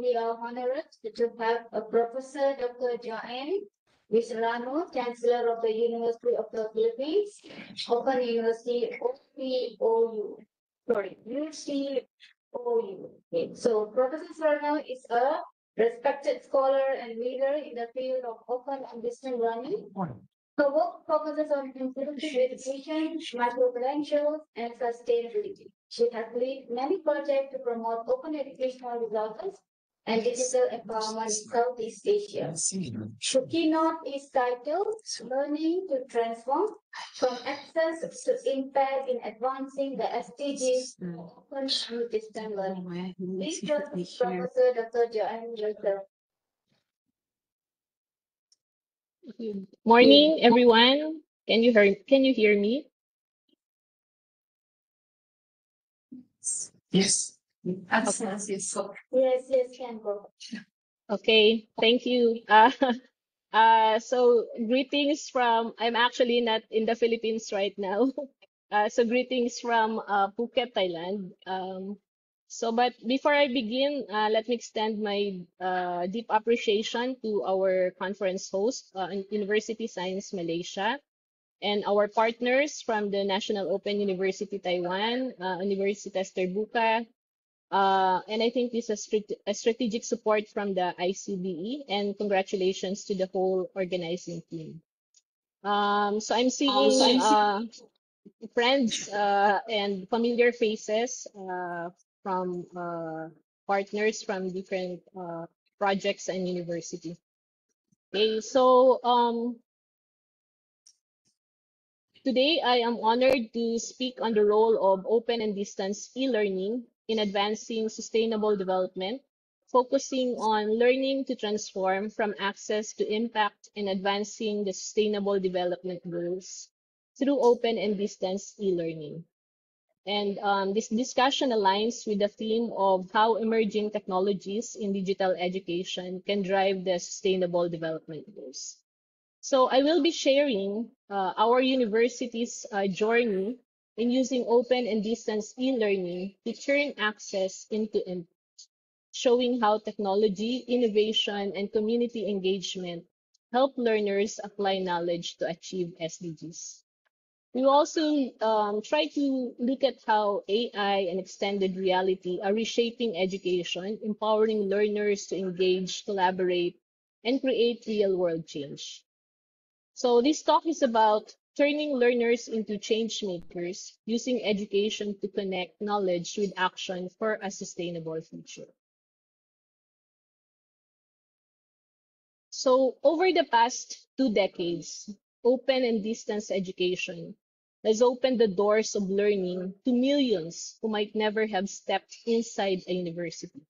we are honored to have a Professor Dr. Joanne Visarano, Chancellor of the University of the Philippines, Open University OPOU. Sorry, UCOU. Okay. So Professor Serrano is a respected scholar and leader in the field of open and distance learning. Her work focuses on inclusive education, micro-credentials, and sustainability. She has led many projects to promote open educational resources and digital empowerment in Southeast Asia. The keynote is titled Learning to Transform from Access to Impact in Advancing the SDGs of Open and Distance Learning. Please welcome Professor Dr. Joanne Wilson. Morning, everyone. Can you hear me? Yes. Yes, can go. Okay, thank you. So greetings from, I'm actually not in the Philippines right now. So greetings from Phuket, Thailand. But before I begin, let me extend my deep appreciation to our conference host, University Science Malaysia, and our partners from the National Open University Taiwan, Universitas Terbuka, and I think this is a strategic support from the ICBE, and congratulations to the whole organizing team. So I'm seeing friends and familiar faces from partners from different projects and university. Okay, so today I am honored to speak on the role of open and distance e-learning in advancing sustainable development, focusing on learning to transform from access to impact in advancing the sustainable development goals through open and distance e-learning. And this discussion aligns with the theme of how emerging technologies in digital education can drive the sustainable development goals. So I will be sharing our university's journey in using open and distance e-learning to turn access into impact, showing how technology, innovation, and community engagement help learners apply knowledge to achieve SDGs. We also try to look at how AI and extended reality are reshaping education, empowering learners to engage, collaborate, and create real-world change. So this talk is about turning learners into change makers, using education to connect knowledge with action for a sustainable future. So over the past 2 decades, open and distance education has opened the doors of learning to millions who might never have stepped inside a university.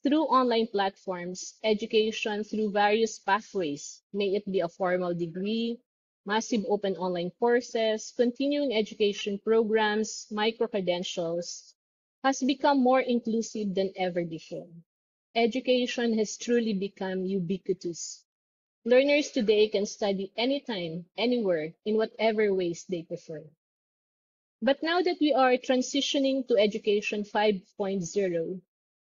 Through online platforms, education through various pathways, may it be a formal degree, massive open online courses, continuing education programs, micro-credentials, has become more inclusive than ever before. Education has truly become ubiquitous. Learners today can study anytime, anywhere, in whatever ways they prefer. But now that we are transitioning to Education 5.0,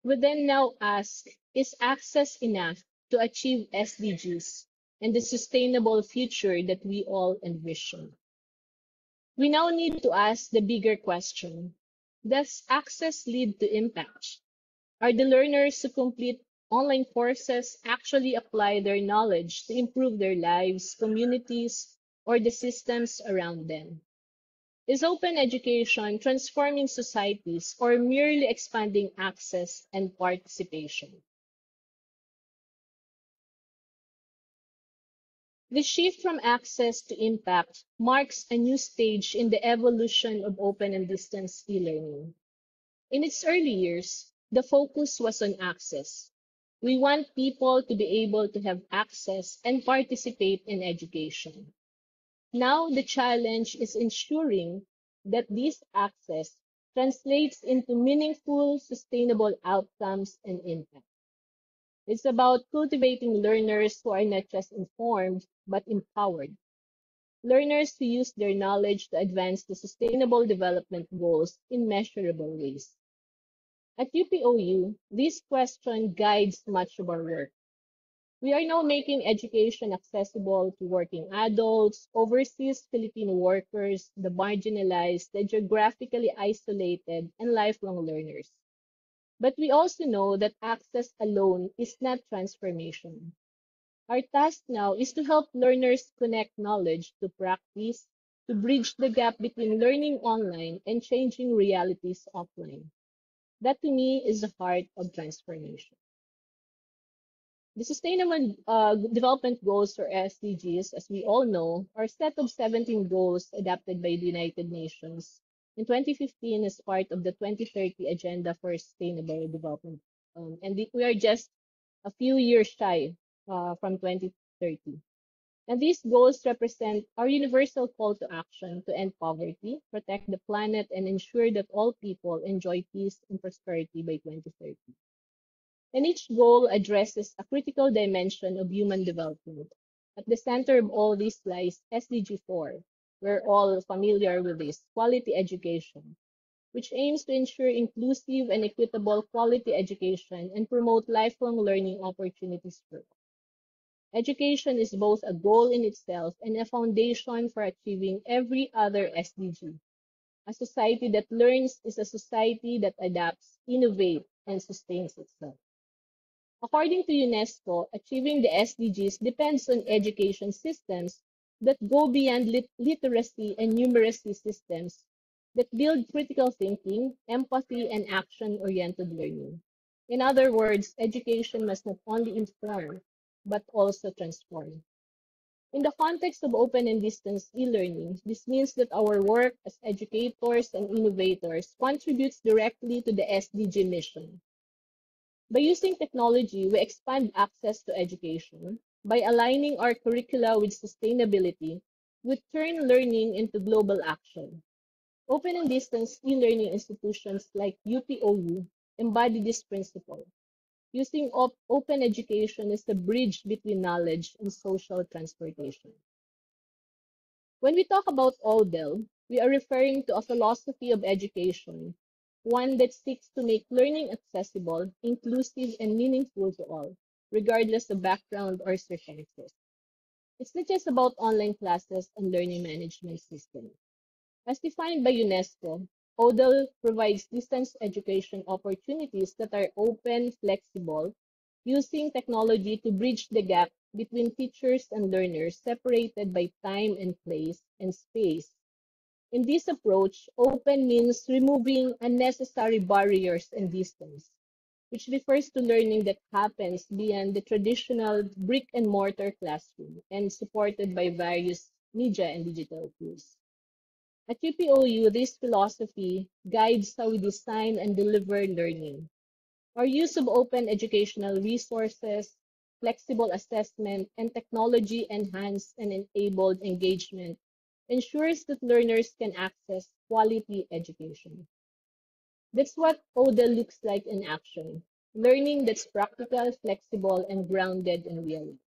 we then now ask, is access enough to achieve SDGs and the sustainable future that we all envision? We now need to ask the bigger question, does access lead to impact? Are the learners who complete online courses actually apply their knowledge to improve their lives, communities, or the systems around them? Is open education transforming societies or merely expanding access and participation? The shift from access to impact marks a new stage in the evolution of open and distance e-learning. In its early years, the focus was on access. We want people to be able to have access and participate in education. Now the challenge is ensuring that this access translates into meaningful, sustainable outcomes and impact. It's about cultivating learners who are not just informed, but empowered. Learners who use their knowledge to advance the sustainable development goals in measurable ways. At UPOU, this question guides much of our work. We are now making education accessible to working adults, overseas Filipino workers, the marginalized, the geographically isolated, and lifelong learners. But we also know that access alone is not transformation. Our task now is to help learners connect knowledge to practice, to bridge the gap between learning online and changing realities offline. That to me is the heart of transformation. The Sustainable Development Goals, or SDGs, as we all know, are a set of 17 goals adopted by the United Nations in 2015 as part of the 2030 Agenda for Sustainable Development. We are just a few years shy from 2030. And these goals represent our universal call to action to end poverty, protect the planet, and ensure that all people enjoy peace and prosperity by 2030. And each goal addresses a critical dimension of human development. At the center of all this lies SDG 4. We're all familiar with this, quality education, which aims to ensure inclusive and equitable quality education and promote lifelong learning opportunities for all. Education is both a goal in itself and a foundation for achieving every other SDG. A society that learns is a society that adapts, innovates, and sustains itself. According to UNESCO, achieving the SDGs depends on education systems that go beyond literacy and numeracy systems that build critical thinking, empathy, and action-oriented learning. In other words, education must not only inform, but also transform. In the context of open and distance e-learning, this means that our work as educators and innovators contributes directly to the SDG mission. By using technology, we expand access to education. By aligning our curricula with sustainability, we turn learning into global action. Open and distance e-learning institutions like UPOU embody this principle, using open education as a bridge between knowledge and social transportation. When we talk about ODEL, we are referring to a philosophy of education, one that seeks to make learning accessible, inclusive, and meaningful to all, regardless of background or circumstances. It's not just about online classes and learning management systems. As defined by UNESCO, ODEL provides distance education opportunities that are open, flexible, using technology to bridge the gap between teachers and learners separated by time and place and space. In this approach, open means removing unnecessary barriers and distance, which refers to learning that happens beyond the traditional brick and mortar classroom and supported by various media and digital tools. At UPOU, this philosophy guides how we design and deliver learning. Our use of open educational resources, flexible assessment, and technology enhanced and enabled engagement ensures that learners can access quality education. That's what ODEL looks like in action. Learning that's practical, flexible, and grounded in reality.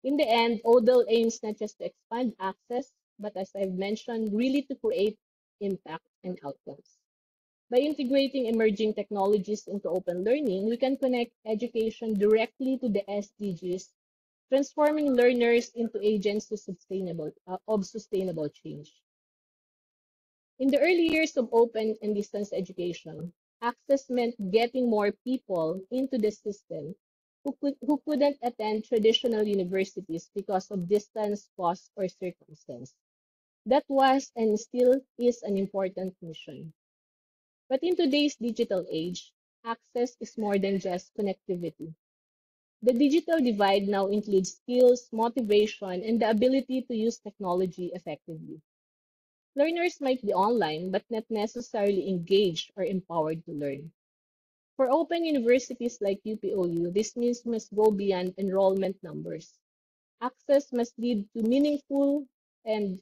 In the end, ODEL aims not just to expand access, but as I've mentioned, really to create impact and outcomes. By integrating emerging technologies into open learning, we can connect education directly to the SDGs, transforming learners into agents of sustainable change. In the early years of open and distance education, access meant getting more people into the system who couldn't attend traditional universities because of distance, cost, or circumstance. That was and still is an important mission. But in today's digital age, access is more than just connectivity. The digital divide now includes skills, motivation, and the ability to use technology effectively. Learners might be online, but not necessarily engaged or empowered to learn. For open universities like UPOU, this means must go beyond enrollment numbers. Access must lead to meaningful and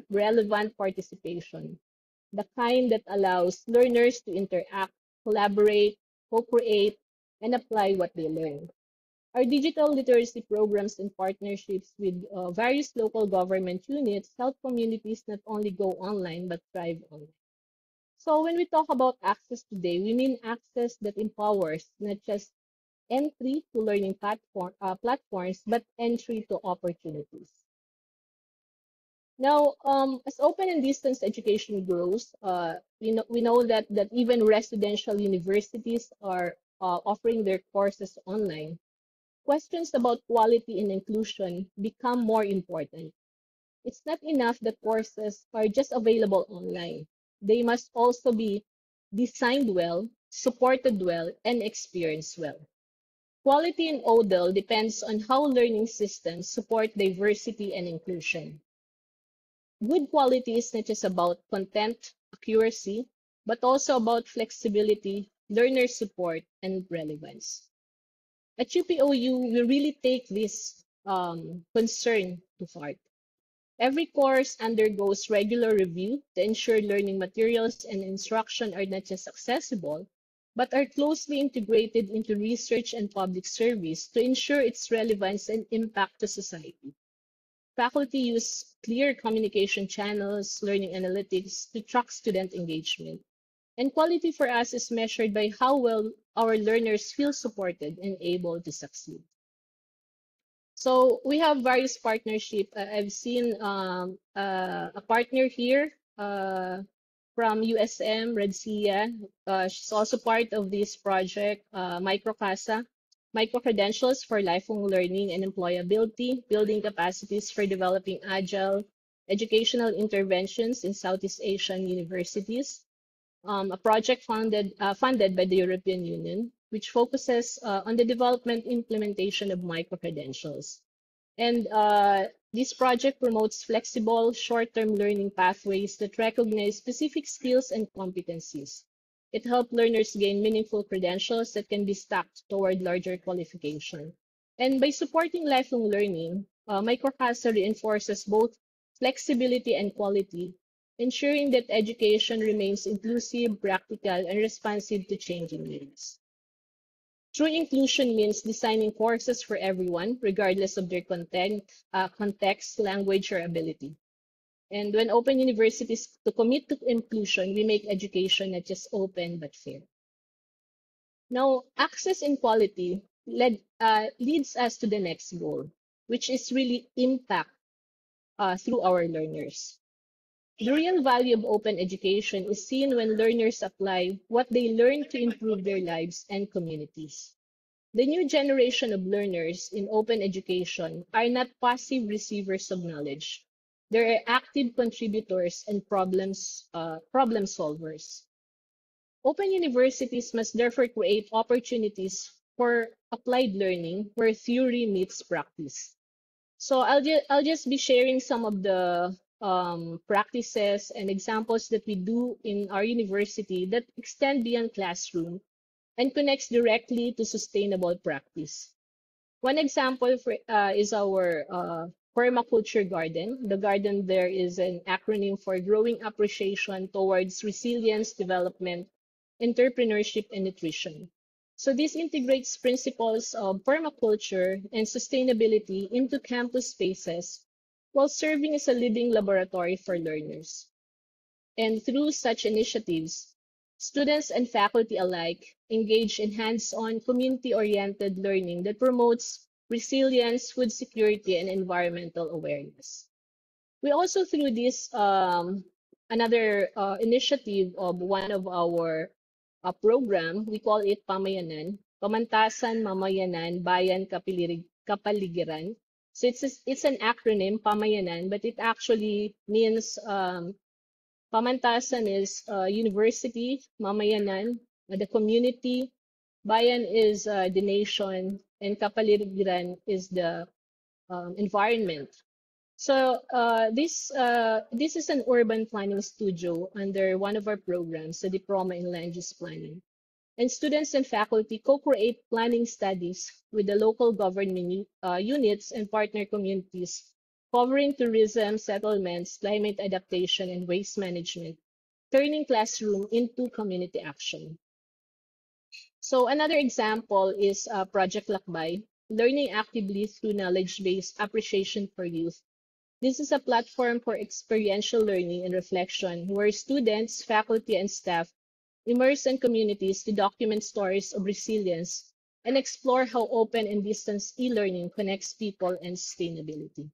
relevant participation, the kind that allows learners to interact, collaborate, co-create, and apply what they learn. Our digital literacy programs and partnerships with various local government units help communities not only go online but thrive online. So when we talk about access today, we mean access that empowers not just entry to learning platforms, but entry to opportunities. Now, as open and distance education grows, we know that even residential universities are offering their courses online. Questions about quality and inclusion become more important. It's not enough that courses are just available online. They must also be designed well, supported well, and experienced well. Quality in ODEL depends on how learning systems support diversity and inclusion. Good quality is not just about content accuracy, but also about flexibility, learner support, and relevance. At UPOU, we really take this concern to heart. Every course undergoes regular review to ensure learning materials and instruction are not just accessible, but are closely integrated into research and public service to ensure its relevance and impact to society. Faculty use clear communication channels, learning analytics to track student engagement. And quality for us is measured by how well our learners feel supported and able to succeed. So we have various partnership. I've seen a partner here from USM, Redsia. She's also part of this project, Microcasa, micro credentials for lifelong learning and employability, building capacities for developing agile educational interventions in Southeast Asian universities. A project funded by the European Union, which focuses on the development implementation of micro-credentials. And this project promotes flexible, short-term learning pathways that recognize specific skills and competencies. It helps learners gain meaningful credentials that can be stacked toward larger qualification. And by supporting lifelong learning, Microcasa reinforces both flexibility and quality, ensuring that education remains inclusive, practical, and responsive to changing needs. True inclusion means designing courses for everyone, regardless of their context, language, or ability. And when open universities to commit to inclusion, we make education not just open but fair. Now, access and quality leads us to the next goal, which is really impact through our learners. The real value of open education is seen when learners apply what they learn to improve their lives and communities. The new generation of learners in open education are not passive receivers of knowledge. They are active contributors and problem solvers. Open universities must therefore create opportunities for applied learning where theory meets practice. So I'll just be sharing some of the practices and examples that we do in our university that extend beyond classroom and connects directly to sustainable practice. One example is our permaculture garden. The garden there is an acronym for growing appreciation towards resilience, development, entrepreneurship, and nutrition. So this integrates principles of permaculture and sustainability into campus spaces while serving as a living laboratory for learners. And through such initiatives, students and faculty alike engage in hands-on community-oriented learning that promotes resilience, food security, and environmental awareness. We also, through this another initiative of one of our program, we call it Pamayanan, Pamantasan Mamayanan Bayan Kapaligiran. So it's an acronym, Pamayanan, but it actually means Pamantasan is university, Mamayanan, the community, Bayan is the nation, and Kapaligiran is the environment. So this is an urban planning studio under one of our programs, the Diploma in Land Use Planning. And students and faculty co-create planning studies with the local government units and partner communities covering tourism, settlements, climate adaptation, and waste management, turning classroom into community action. So another example is Project Lakbay, learning actively through knowledge-based appreciation for youth. This is a platform for experiential learning and reflection where students, faculty, and staff immerse in communities to document stories of resilience and explore how open and distance e-learning connects people and sustainability.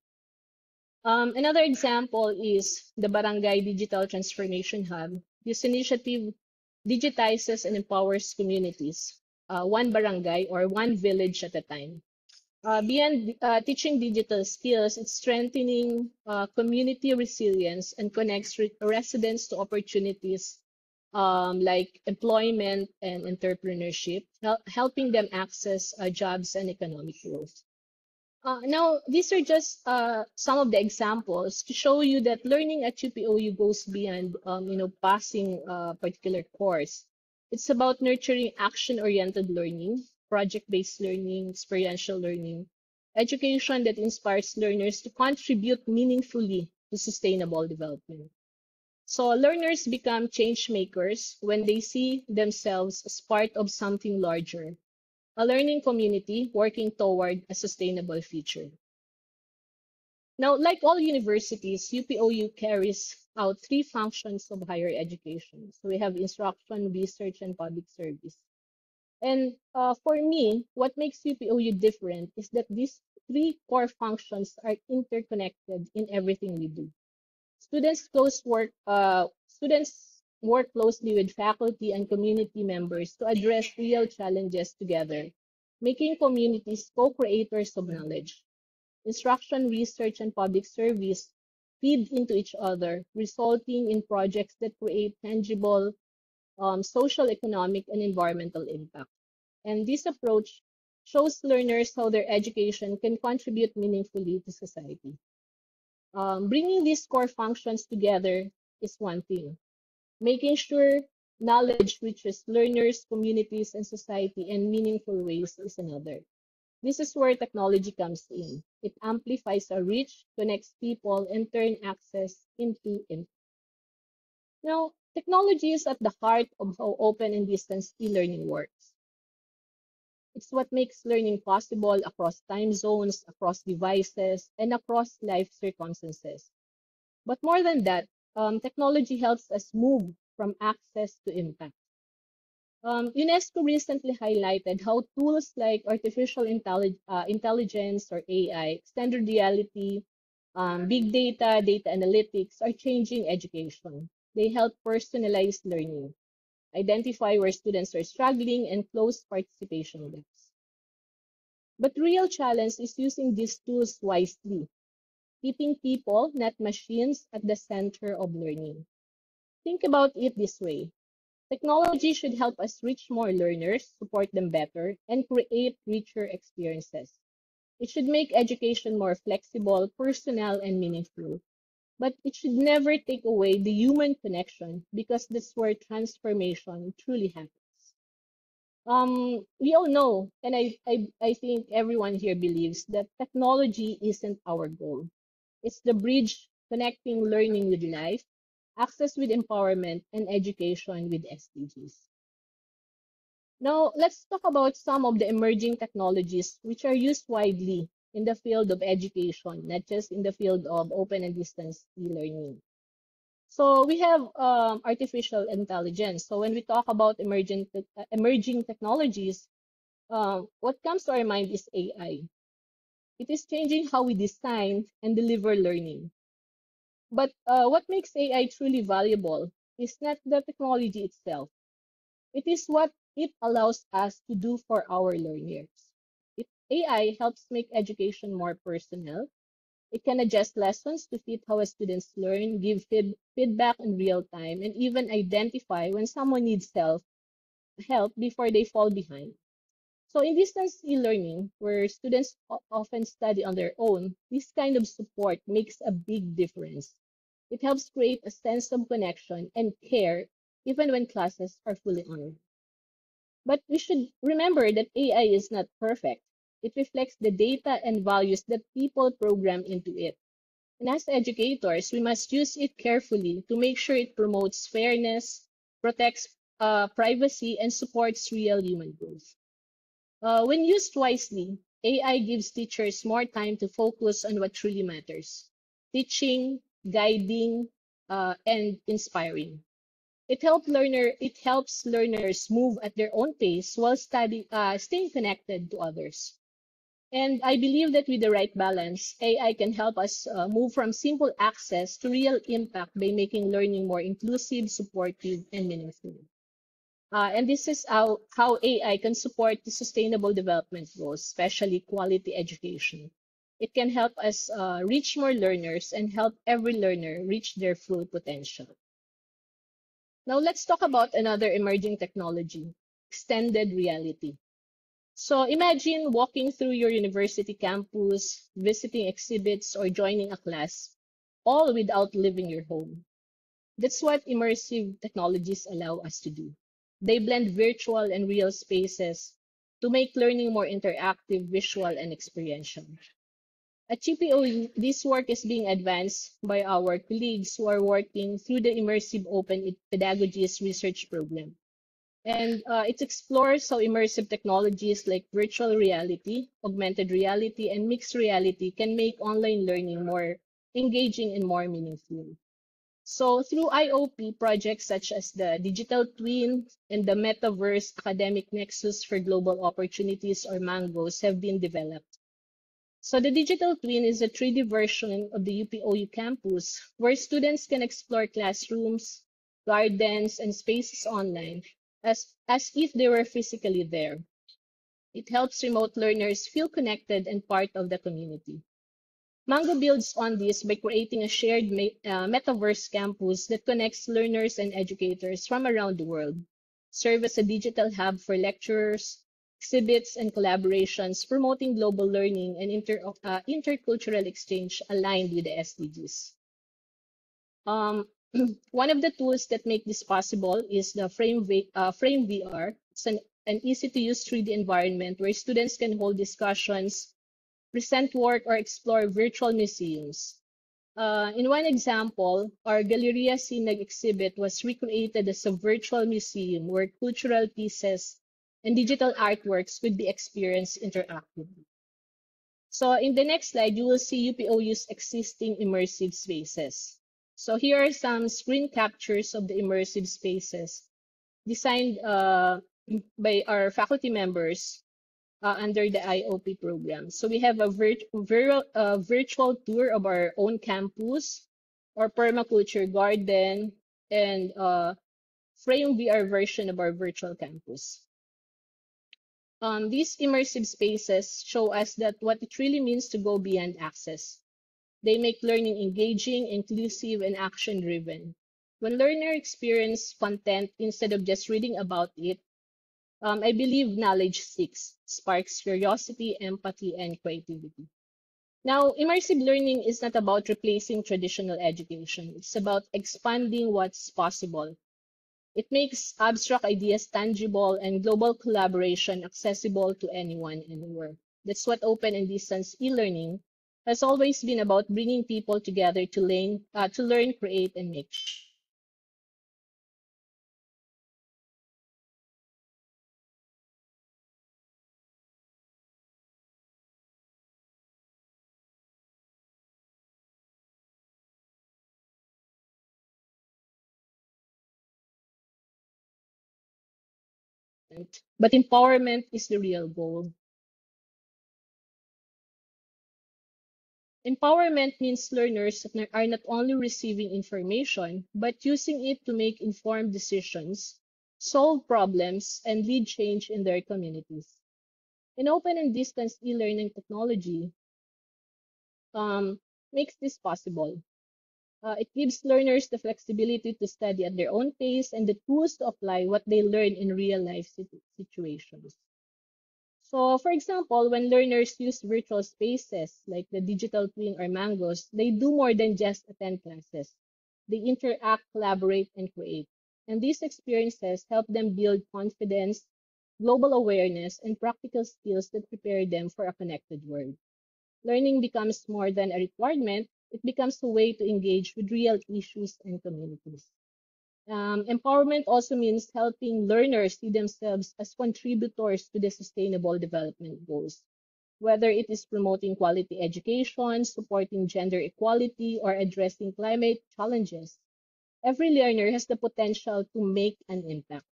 Another example is the Barangay Digital Transformation Hub. This initiative digitizes and empowers communities, one barangay or one village at a time. Beyond teaching digital skills, it's strengthening community resilience and connects residents to opportunities like employment and entrepreneurship, helping them access jobs and economic growth. Now, these are just some of the examples to show you that learning at UPOU goes beyond, passing a particular course. It's about nurturing action-oriented learning, project-based learning, experiential learning, education that inspires learners to contribute meaningfully to sustainable development. So learners become change makers when they see themselves as part of something larger, a learning community working toward a sustainable future. Now, like all universities, UPOU carries out three functions of higher education. So we have instruction, research, and public service. And for me, what makes UPOU different is that these three core functions are interconnected in everything we do. Students work closely with faculty and community members to address real challenges together, making communities co-creators of knowledge. Instruction, research, and public service feed into each other, resulting in projects that create tangible social, economic, and environmental impact. And this approach shows learners how their education can contribute meaningfully to society. Bringing these core functions together is one thing. Making sure knowledge reaches learners, communities, and society in meaningful ways is another. This is where technology comes in. It amplifies our reach, connects people, and turns access into impact. Now, technology is at the heart of how open and distance e-learning works. It's what makes learning possible across time zones, across devices, and across life circumstances. But more than that, technology helps us move from access to impact. UNESCO recently highlighted how tools like intelligence or AI, extended reality, big data, data analytics are changing education. They help personalize learning, identify where students are struggling, and close participation gaps. But the real challenge is using these tools wisely, keeping people, not machines, at the center of learning. Think about it this way. Technology should help us reach more learners, support them better, and create richer experiences. It should make education more flexible, personal, and meaningful. But it should never take away the human connection because that's where transformation truly happens. We all know, and I think everyone here believes that technology isn't our goal. It's the bridge connecting learning with life, access with empowerment, and education with SDGs. Now, let's talk about some of the emerging technologies which are used widely in the field of education, not just in the field of open and distance e-learning. So we have artificial intelligence. So when we talk about emerging technologies, what comes to our mind is AI. It is changing how we design and deliver learning. But what makes AI truly valuable is not the technology itself. It is what it allows us to do for our learners. AI helps make education more personal. It can adjust lessons to fit how students learn, give feedback in real time, and even identify when someone needs help before they fall behind. So in distance e-learning, where students often study on their own, this kind of support makes a big difference. It helps create a sense of connection and care even when classes are fully online. But we should remember that AI is not perfect. It reflects the data and values that people program into it. And as educators, we must use it carefully to make sure it promotes fairness, protects privacy, and supports real human growth. When used wisely, AI gives teachers more time to focus on what truly matters: teaching, guiding, and inspiring. It helps learners move at their own pace while staying connected to others. And I believe that with the right balance, AI can help us move from simple access to real impact by making learning more inclusive, supportive, and meaningful. And this is how AI can support the sustainable development goals, especially quality education. It can help us reach more learners and help every learner reach their full potential. Now let's talk about another emerging technology, extended reality. So imagine walking through your university campus, visiting exhibits, or joining a class, all without leaving your home. That's what immersive technologies allow us to do. They blend virtual and real spaces to make learning more interactive, visual, and experiential. At GPOE, this work is being advanced by our colleagues who are working through the Immersive Open Pedagogies Research Program. And it explores how immersive technologies like virtual reality, augmented reality, and mixed reality can make online learning more engaging and more meaningful. So through IOP, projects such as the Digital Twin and the Metaverse Academic Nexus for Global Opportunities, or MANGOS, have been developed. So the Digital Twin is a 3D version of the UPOU campus where students can explore classrooms, gardens, and spaces online as if they were physically there. It helps remote learners feel connected and part of the community. Mango builds on this by creating a shared metaverse campus that connects learners and educators from around the world, serve as a digital hub for lectures, exhibits, and collaborations, promoting global learning and intercultural exchange aligned with the SDGs. One of the tools that make this possible is the Frame VR. It's an easy-to-use 3D environment where students can hold discussions, present work, or explore virtual museums. In one example, our Galeria Sinag exhibit was recreated as a virtual museum where cultural pieces and digital artworks could be experienced interactively. So in the next slide, you will see UPOU's existing immersive spaces. So here are some screen captures of the immersive spaces designed by our faculty members under the IOP program. So we have a virtual tour of our own campus, our permaculture garden, and Frame VR version of our virtual campus. These immersive spaces show us that what it really means to go beyond access. They make learning engaging, inclusive, and action-driven. When learners experience content instead of just reading about it, I believe knowledge sparks curiosity, empathy, and creativity. Now, immersive learning is not about replacing traditional education. It's about expanding what's possible. It makes abstract ideas tangible and global collaboration accessible to anyone, anywhere. That's what open and distance e-learning has always been about, bringing people together to learn, create, and make. But empowerment is the real goal. Empowerment means learners are not only receiving information, but using it to make informed decisions, solve problems, and lead change in their communities. An open and distance e-learning technology makes this possible. It gives learners the flexibility to study at their own pace and the tools to apply what they learn in real life situations. So, for example, when learners use virtual spaces like the Digital Twin or Mangos, they do more than just attend classes. They interact, collaborate, and create. And these experiences help them build confidence, global awareness, and practical skills that prepare them for a connected world. Learning becomes more than a requirement, it becomes a way to engage with real issues and communities. Empowerment also means helping learners see themselves as contributors to the sustainable development goals. whether it is promoting quality education, supporting gender equality, or addressing climate challenges. Every learner has the potential to make an impact.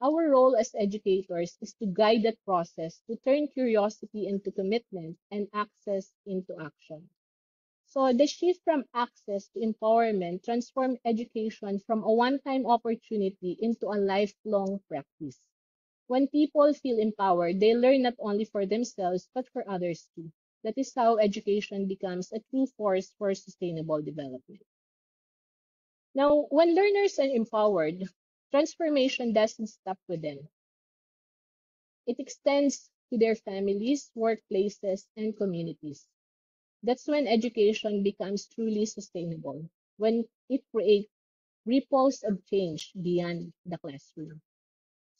Our role as educators is to guide that process, to turn curiosity into commitment and access into action. So the shift from access to empowerment transformed education from a one-time opportunity into a lifelong practice. When people feel empowered, they learn not only for themselves, but for others too. That is how education becomes a true force for sustainable development. Now, when learners are empowered, transformation doesn't stop with them. It extends to their families, workplaces, and communities. That's when education becomes truly sustainable, when it creates ripples of change beyond the classroom.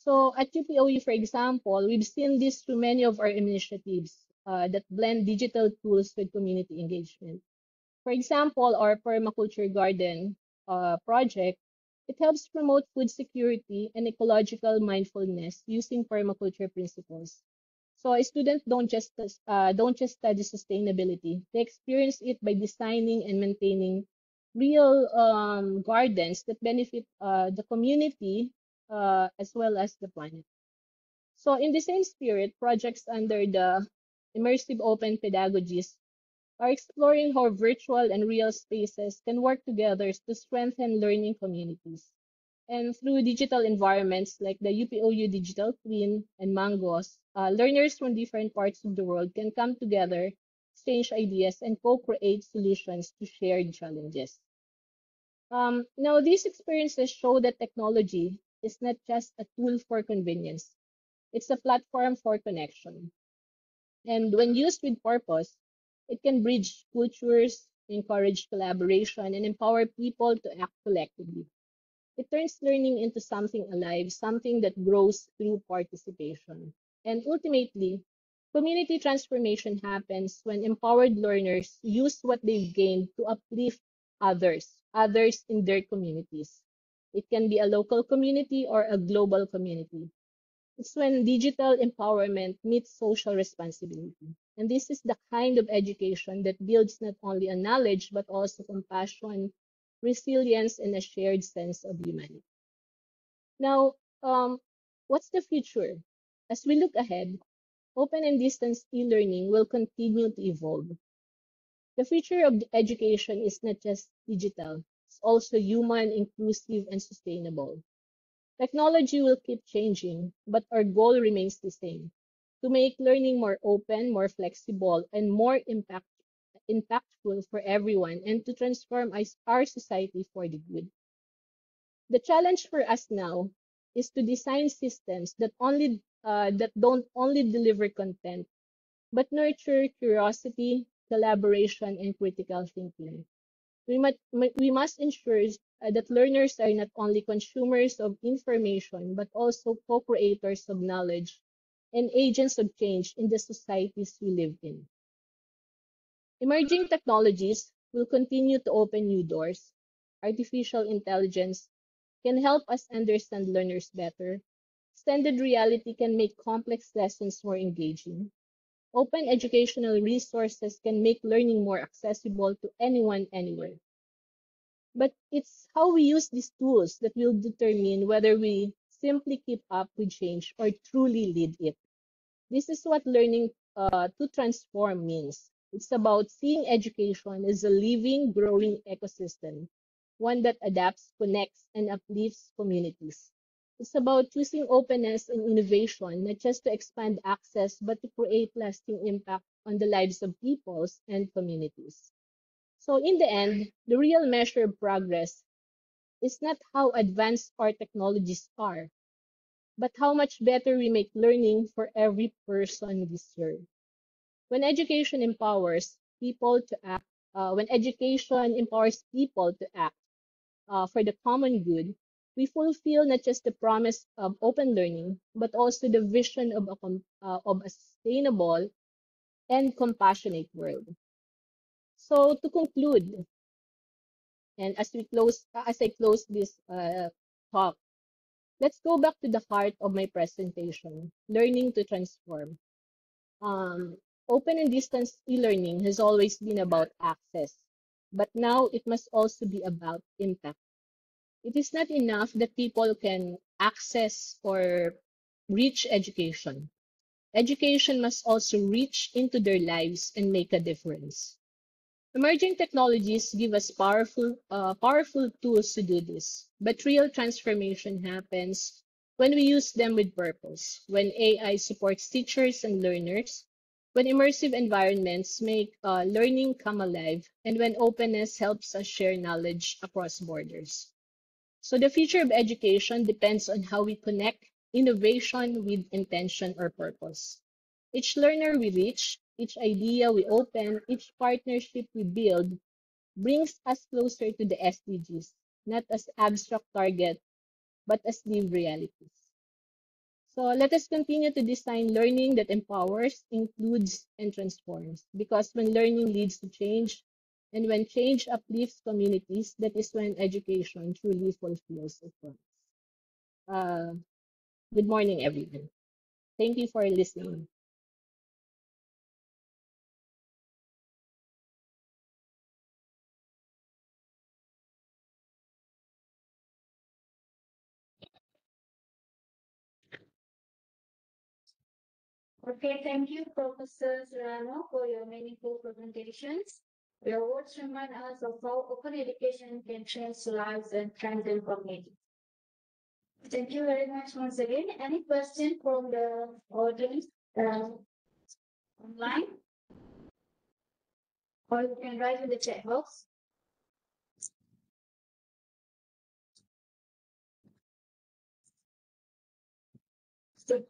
So at UPOE, for example, we've seen this through many of our initiatives that blend digital tools with community engagement. For example, our permaculture garden project, it helps promote food security and ecological mindfulness using permaculture principles. So students don't just study sustainability; they experience it by designing and maintaining real gardens that benefit the community as well as the planet. So in the same spirit, projects under the immersive open pedagogies are exploring how virtual and real spaces can work together to strengthen learning communities. And through digital environments like the UPOU Digital Twin and Mangos, learners from different parts of the world can come together, exchange ideas, and co-create solutions to shared challenges. Now, these experiences show that technology is not just a tool for convenience, it's a platform for connection. And when used with purpose, it can bridge cultures, encourage collaboration, and empower people to act collectively. It turns learning into something alive, something that grows through participation. And ultimately, community transformation happens when empowered learners use what they've gained to uplift others in their communities. It can be a local community or a global community. It's when digital empowerment meets social responsibility. And this is the kind of education that builds not only a knowledge, but also compassion, resilience, and a shared sense of humanity. Now, what's the future? As we look ahead, open and distance e-learning will continue to evolve. The future of education is not just digital, it's also human, inclusive, and sustainable. Technology will keep changing, but our goal remains the same: to make learning more open, more flexible, and more impactful for everyone, and to transform our society for the good. The challenge for us now is to design systems that don't only deliver content, but nurture curiosity, collaboration, and critical thinking. We must ensure that learners are not only consumers of information, but also co-creators of knowledge and agents of change in the societies we live in. Emerging technologies will continue to open new doors. Artificial intelligence can help us understand learners better. Extended reality can make complex lessons more engaging. Open educational resources can make learning more accessible to anyone, anywhere. But it's how we use these tools that will determine whether we simply keep up with change or truly lead it. This is what learning to transform means. It's about seeing education as a living, growing ecosystem, one that adapts, connects, and uplifts communities. It's about choosing openness and innovation, not just to expand access, but to create lasting impact on the lives of peoples and communities. So in the end, the real measure of progress is not how advanced our technologies are, but how much better we make learning for every person we serve. When education empowers people to act, when education empowers people to act for the common good, we fulfill not just the promise of open learning, but also the vision of a sustainable and compassionate world. So to conclude, and as I close this talk, let's go back to the heart of my presentation: learning to transform. Open and distance e-learning has always been about access, but now it must also be about impact. It is not enough that people can access or reach education. Education must also reach into their lives and make a difference. Emerging technologies give us powerful tools to do this, but real transformation happens when we use them with purpose, when AI supports teachers and learners, when immersive environments make learning come alive, and when openness helps us share knowledge across borders. So the future of education depends on how we connect innovation with intention or purpose. Each learner we reach, each idea we open, each partnership we build brings us closer to the SDGs, not as abstract targets, but as lived realities. So let us continue to design learning that empowers, includes, and transforms. Because when learning leads to change, and when change uplifts communities, that is when education truly fulfills its purpose. Uh, Good morning, everyone. Thank you for listening. Okay, thank you, Professor Serrano, for your meaningful presentations. Your words remind us of how open education can change lives and strengthen communities. Thank you very much once again. Any question from the audience online? Or you can write in the chat box. So,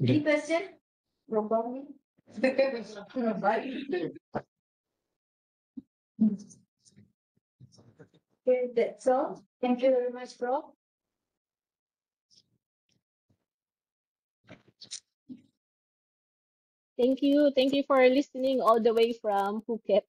any question? Robomi? Okay, that's all. Thank you very much, Prof. Thank you. Thank you for listening all the way from Phuket.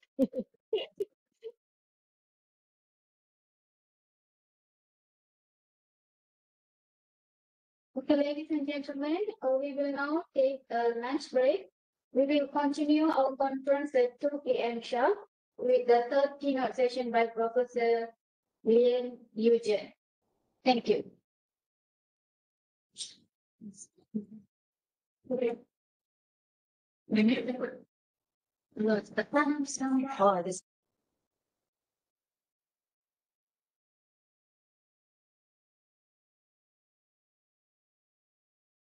Okay, ladies and gentlemen, we will now take a lunch break. We will continue our conference at 2 p.m. sharp with the third keynote session by Professor Lien Eugen. Thank you. Okay. Oh, this